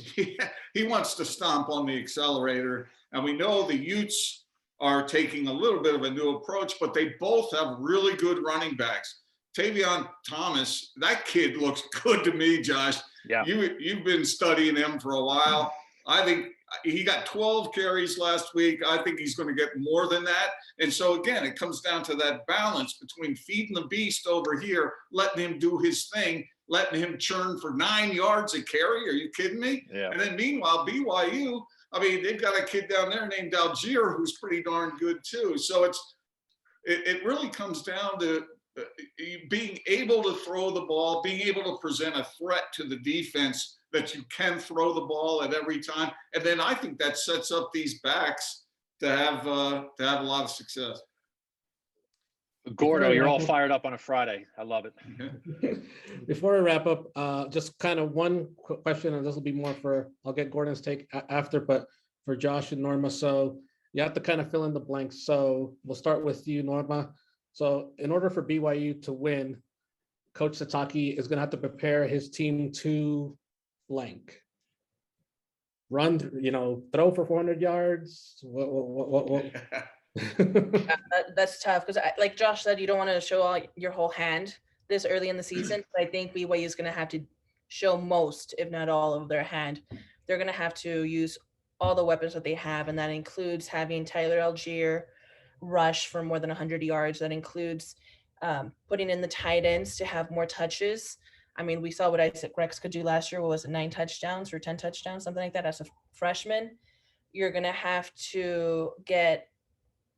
to stomp on the accelerator. And we know the Utes are taking a little bit of a new approach, but they both have really good running backs. Tavion Thomas, that kid looks good to me, Josh. Yeah. You've been studying him for a while. I think he got 12 carries last week. I think he's going to get more than that. And so, again, it comes down to that balance between feeding the beast over here, letting him do his thing, letting him churn for 9 yards a carry. Are you kidding me? Yeah. And then meanwhile, BYU, they've got a kid down there named Algier who's pretty darn good too. So it really comes down to being able to throw the ball, being able to present a threat to the defense that you can throw the ball at every time. And then I think that sets up these backs to have a lot of success. Gordo, you're all fired up on a Friday. I love it. Before I wrap up, just kind of one quick question, and this will be more I'll get Gordon's take after, but for Josh and Norma. So you have to kind of fill in the blanks. So we'll start with you, Norma. So in order for BYU to win, Coach Sataki is going to have to prepare his team to blank. Run, throw for 400 yards. What? That's tough because, like Josh said, you don't want to show your whole hand this early in the season. But I think BYU is going to have to show most, if not all, of their hand. They're going to have to use all the weapons that they have, and that includes having Tyler Algier rush for more than 100 yards. That includes putting in the tight ends to have more touches. We saw what Isaac Rex could do last year. What was it, 9 touchdowns or 10 touchdowns, something like that as a freshman. You're going to have to get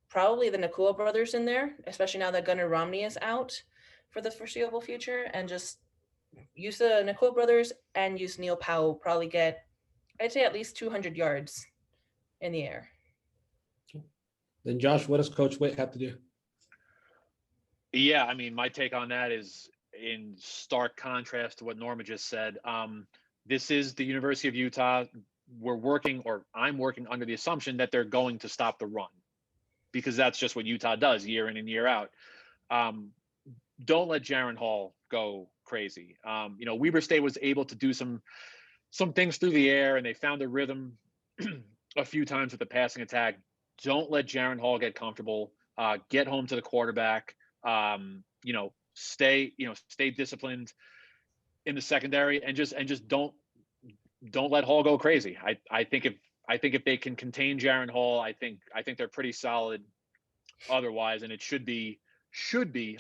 probably the Nakua brothers in there, especially now that Gunnar Romney is out for the foreseeable future, and just use the Nakua brothers and use Neil Powell. Probably get, I'd say, at least 200 yards in the air. Then Josh, what does Coach Witt have to do? Yeah, my take on that is in stark contrast to what Norma just said. This is the University of Utah. I'm working under the assumption that they're going to stop the run, because that's just what Utah does year in and year out. Don't let Jaron Hall go crazy. Weber State was able to do some things through the air, and they found a rhythm a few times with the passing attack. Don't let Jaron Hall get comfortable. Get home to the quarterback. Stay disciplined in the secondary, and just don't let Hall go crazy. I think if they can contain Jaron Hall, I think they're pretty solid otherwise, and it should be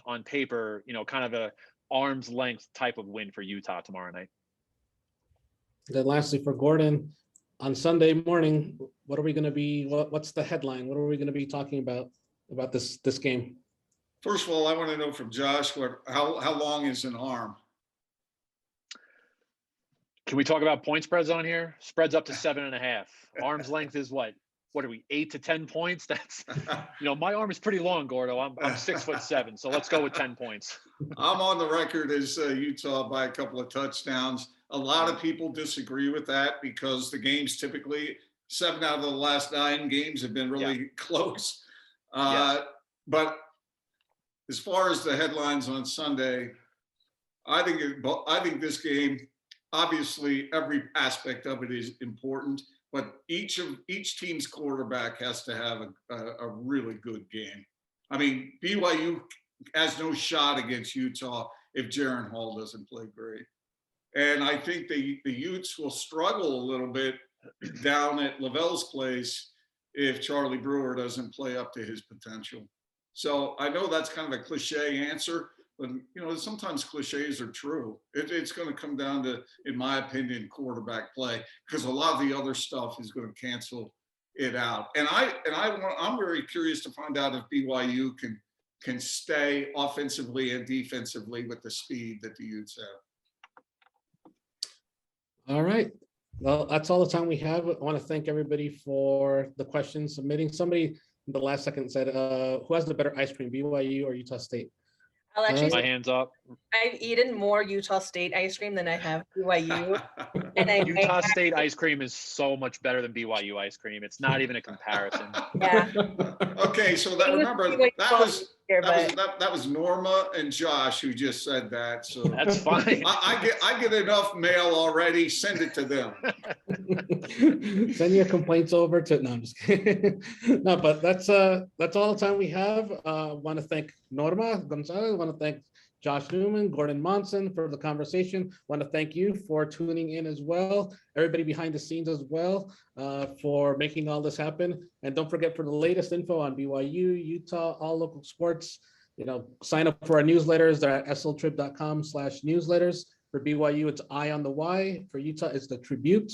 on paper, kind of a arm's length type of win for Utah tomorrow night. Then lastly, for Gordon, on Sunday morning, what are we going to be? What's the headline? What are we going to be talking about this game? First of all, I want to know from Josh how long is an arm? Can we talk about point spreads on here? Spreads up to 7.5. Arm's length is what? What are we, 8 to 10 points? That's, my arm is pretty long, Gordo. I'm 6'7", so let's go with 10 points. I'm on the record as Utah by a couple of touchdowns. A lot of people disagree with that because the games typically 7 out of the last 9 games have been really close. Yes. But as far as the headlines on Sunday, I think this game, obviously every aspect of it is important, but each team's quarterback has to have a really good game. I mean, BYU has no shot against Utah if Jaron Hall doesn't play great. And I think the Utes will struggle a little bit down at Lavelle's place if Charlie Brewer doesn't play up to his potential. So I know that's kind of a cliche answer, but sometimes cliches are true. It's going to come down to, in my opinion, quarterback play, because a lot of the other stuff is going to cancel it out. And I'm very curious to find out if BYU can stay offensively and defensively with the speed that the Utes have. All right. Well, that's all the time we have. I want to thank everybody for the questions submitting. Somebody in the last second said, who has the better ice cream, BYU or Utah State? I'll actually My hands up. I've eaten more Utah State ice cream than I have BYU. And Utah State ice cream is so much better than BYU ice cream. It's not even a comparison. Yeah. Okay, so remember that was Norma and Josh who just said that. So that's fine. I get enough mail already. Send it to them. Send your complaints over to. No, I'm just kidding. No, but that's all the time we have. Want to thank Norma Gonzalez. Want to thank Josh Newman, Gordon Monson for the conversation. Want to thank you for tuning in as well. Everybody behind the scenes as well for making all this happen. And don't forget, for the latest info on BYU, Utah, all local sports, sign up for our newsletters. They're at sltrib.com/newsletters. For BYU, it's Eye on the Y. For Utah, it's the Tribute.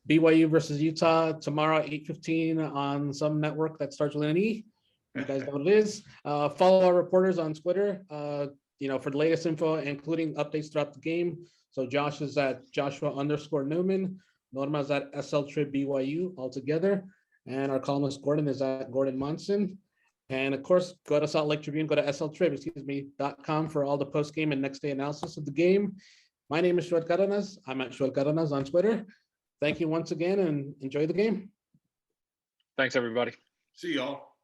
BYU versus Utah tomorrow at 8:15 on some network that starts with an E. You guys know what it is. Follow our reporters on Twitter. For the latest info, including updates throughout the game. So Josh is at Joshua_Newman. Norma is at SLTrib BYU altogether. And our columnist Gordon is at Gordon Monson. And of course, go to Salt Lake Tribune, go to sltrib.com for all the post-game and next day analysis of the game. My name is Shuad Cárdenas. I'm at Shuad Cárdenas on Twitter. Thank you once again and enjoy the game. Thanks, everybody. See y'all.